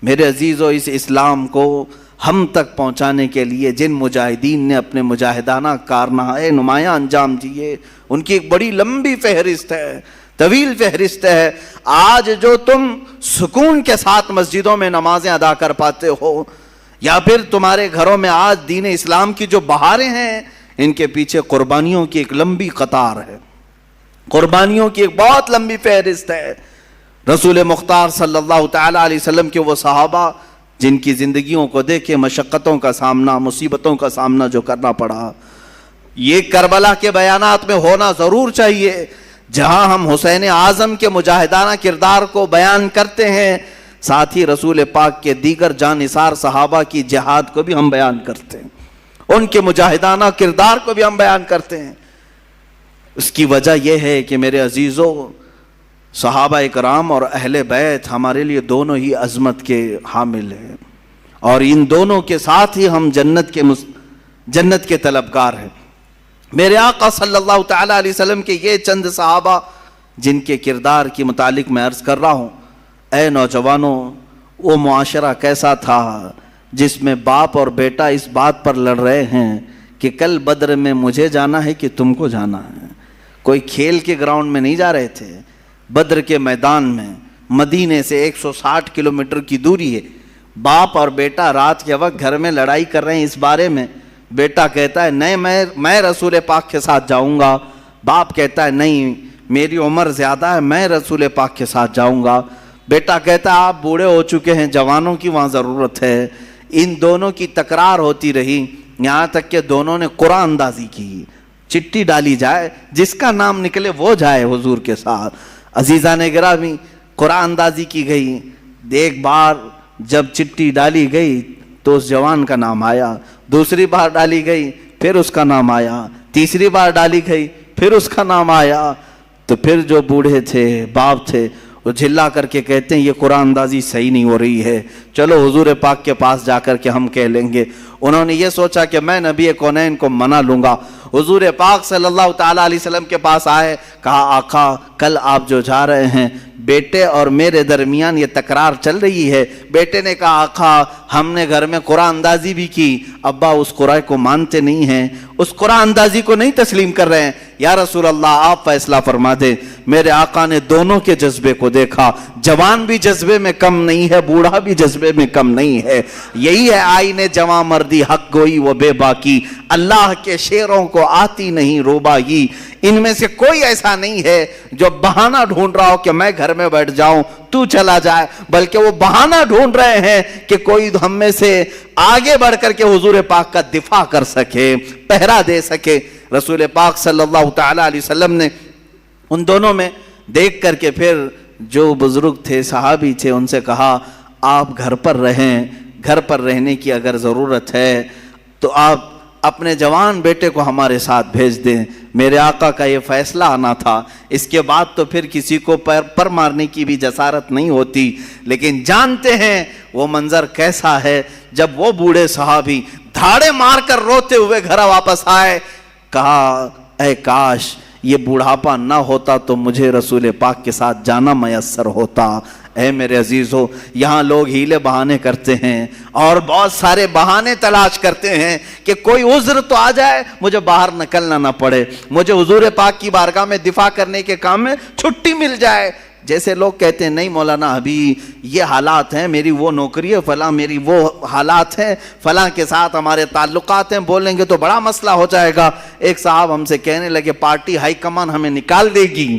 میرے عزیزو، اس اسلام کو ہم تک پہنچانے کے لیے جن مجاہدین نے اپنے مجاہدانہ کارنامے نمایاں انجام دیے، ان کی ایک بڑی لمبی فہرست ہے، طویل فہرست ہے۔ آج جو تم سکون کے ساتھ مسجدوں میں نمازیں ادا کر پاتے ہو، یا پھر تمہارے گھروں میں آج دین اسلام کی جو بہاریں ہیں، ان کے پیچھے قربانیوں کی ایک لمبی قطار ہے، قربانیوں کی ایک بہت لمبی فہرست ہے۔ رسول مختار صلی اللہ تعالی علیہ وسلم کے وہ صحابہ جن کی زندگیوں کو دیکھے مشقتوں کا سامنا، مصیبتوں کا سامنا جو کرنا پڑا، یہ کربلا کے بیانات میں ہونا ضرور چاہیے، جہاں ہم حسین اعظم کے مجاہدانہ کردار کو بیان کرتے ہیں، ساتھ ہی رسول پاک کے دیگر جانثار صحابہ کی جہاد کو بھی ہم بیان کرتے ہیں، ان کے مجاہدانہ کردار کو بھی ہم بیان کرتے ہیں۔ اس کی وجہ یہ ہے کہ میرے عزیزو، صحابہ اکرام اور اہل بیت ہمارے لیے دونوں ہی عظمت کے حامل ہیں، اور ان دونوں کے ساتھ ہی ہم جنت کے طلبگار ہیں۔ میرے آقا صلی اللہ تعالی علیہ وسلم کے یہ چند صحابہ جن کے کردار کی متعلق میں عرض کر رہا ہوں، اے نوجوانوں، وہ معاشرہ کیسا تھا جس میں باپ اور بیٹا اس بات پر لڑ رہے ہیں کہ کل بدر میں مجھے جانا ہے کہ تم کو جانا ہے۔ کوئی کھیل کے گراؤنڈ میں نہیں جا رہے تھے، بدر کے میدان میں، مدینے سے 160 کلومیٹر کی دوری ہے۔ باپ اور بیٹا رات کے وقت گھر میں لڑائی کر رہے ہیں اس بارے میں۔ بیٹا کہتا ہے نہیں، میں رسول پاک کے ساتھ جاؤں گا۔ باپ کہتا ہے نہیں، میری عمر زیادہ ہے، میں رسول پاک کے ساتھ جاؤں گا۔ بیٹا کہتا ہے آپ بوڑھے ہو چکے ہیں، جوانوں کی وہاں ضرورت ہے۔ ان دونوں کی تکرار ہوتی رہی، یہاں تک کہ دونوں نے قرآن اندازی کی، چٹھی ڈالی جائے، جس کا نام نکلے وہ جائے حضور کے ساتھ۔ عزیزان گرامی، قرآن اندازی کی گئی۔ ایک بار جب چٹھی ڈالی گئی تو اس جوان کا نام آیا، دوسری بار ڈالی گئی پھر اس کا نام آیا، تیسری بار ڈالی گئی پھر اس کا نام آیا۔ تو پھر جو بوڑھے تھے، باپ تھے، وہ جھلا کر کے کہتے ہیں یہ قرآن اندازی صحیح نہیں ہو رہی ہے، چلو حضور پاک کے پاس جا کر کے ہم کہہ لیں گے۔ انہوں نے یہ سوچا کہ میں نبی کونین کو منا لوں گا۔ حضور پاک صلی اللہ تعالیٰ علیہ وسلم کے پاس آئے، کہا آقا کل آپ جو جا رہے ہیں، بیٹے اور میرے درمیان یہ تکرار چل رہی ہے۔ بیٹے نے کہا آقا ہم نے گھر میں قرآن اندازی بھی کی، ابا اس قرآن کو مانتے نہیں ہیں، اس قرآن اندازی کو نہیں تسلیم کر رہے ہیں، یا رسول اللہ آپ فیصلہ فرما دیں۔ میرے آقا نے دونوں کے جذبے کو دیکھا، جوان بھی جذبے میں کم نہیں ہے، بوڑھا بھی جذبے میں کم نہیں ہے۔ یہی ہے آئین جوان مردی، حق گوئی و بے باکی، اللہ کے شیروں کو آتی نہیں روبائی۔ ان میں سے کوئی ایسا نہیں ہے جو بہانہ ڈھونڈ رہا ہو کہ میں گھر میں بیٹھ جاؤں تو چلا جائے، بلکہ وہ بہانہ ڈھونڈ رہے ہیں کہ کوئی ہم میں سے آگے بڑھ کر کے حضور پاک کا دفاع کر سکے، پہرا دے سکے۔ رسول پاک صلی اللہ تعالی علیہ وسلم نے ان دونوں میں دیکھ کر کے پھر جو بزرگ تھے، صحابی تھے، ان سے کہا آپ گھر پر رہیں، گھر پر رہنے کی اگر ضرورت ہے تو آپ اپنے جوان بیٹے کو ہمارے ساتھ بھیج دیں۔ میرے آقا کا یہ فیصلہ آنا تھا، اس کے بعد تو پھر کسی کو پر مارنے کی بھی جسارت نہیں ہوتی، لیکن جانتے ہیں وہ منظر کیسا ہے جب وہ بوڑھے صحابی دھاڑے مار کر روتے ہوئے گھر واپس آئے۔ کہا اے کاش یہ بوڑھاپا نہ ہوتا تو مجھے رسول پاک کے ساتھ جانا میسر ہوتا۔ اے میرے عزیزو، یہاں لوگ ہیلے بہانے کرتے ہیں اور بہت سارے بہانے تلاش کرتے ہیں کہ کوئی عذر تو آ جائے، مجھے باہر نکلنا نہ پڑے، مجھے حضور پاک کی بارگاہ میں دفاع کرنے کے کام میں چھٹی مل جائے۔ جیسے لوگ کہتے ہیں نہیں مولانا ابھی یہ حالات ہیں، میری وہ نوکری ہے فلاں، میری وہ حالات ہیں فلاں کے ساتھ ہمارے تعلقات ہیں، بولیں گے تو بڑا مسئلہ ہو جائے گا۔ ایک صاحب ہم سے کہنے لگے پارٹی ہائی کمان ہمیں نکال دے گی۔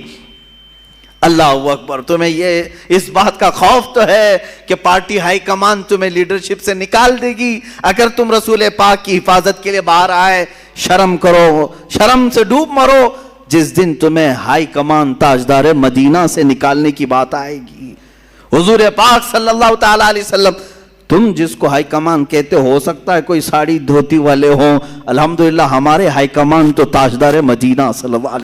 اللہ اکبر، تمہیں یہ اس بات کا خوف تو ہے کہ پارٹی ہائی کمان تمہیں لیڈرشپ سے نکال دے گی؟ اگر تم رسول پاک کی حفاظت کے لیے باہر آئے، شرم کرو، شرم سے ڈوب مرو، جس دن تمہیں ہائی کمان تاجدار مدینہ سے نکالنے کی بات آئے گی۔ حضور پاک صلی اللہ تعالی علیہ وسلم، تم جس کو ہائی کمان کہتے ہو سکتا ہے کوئی ساڑی دھوتی والے ہوں، الحمدللہ ہمارے ہائی کمان تو تاجدار مدینہ صلی اللہ علیہ وسلم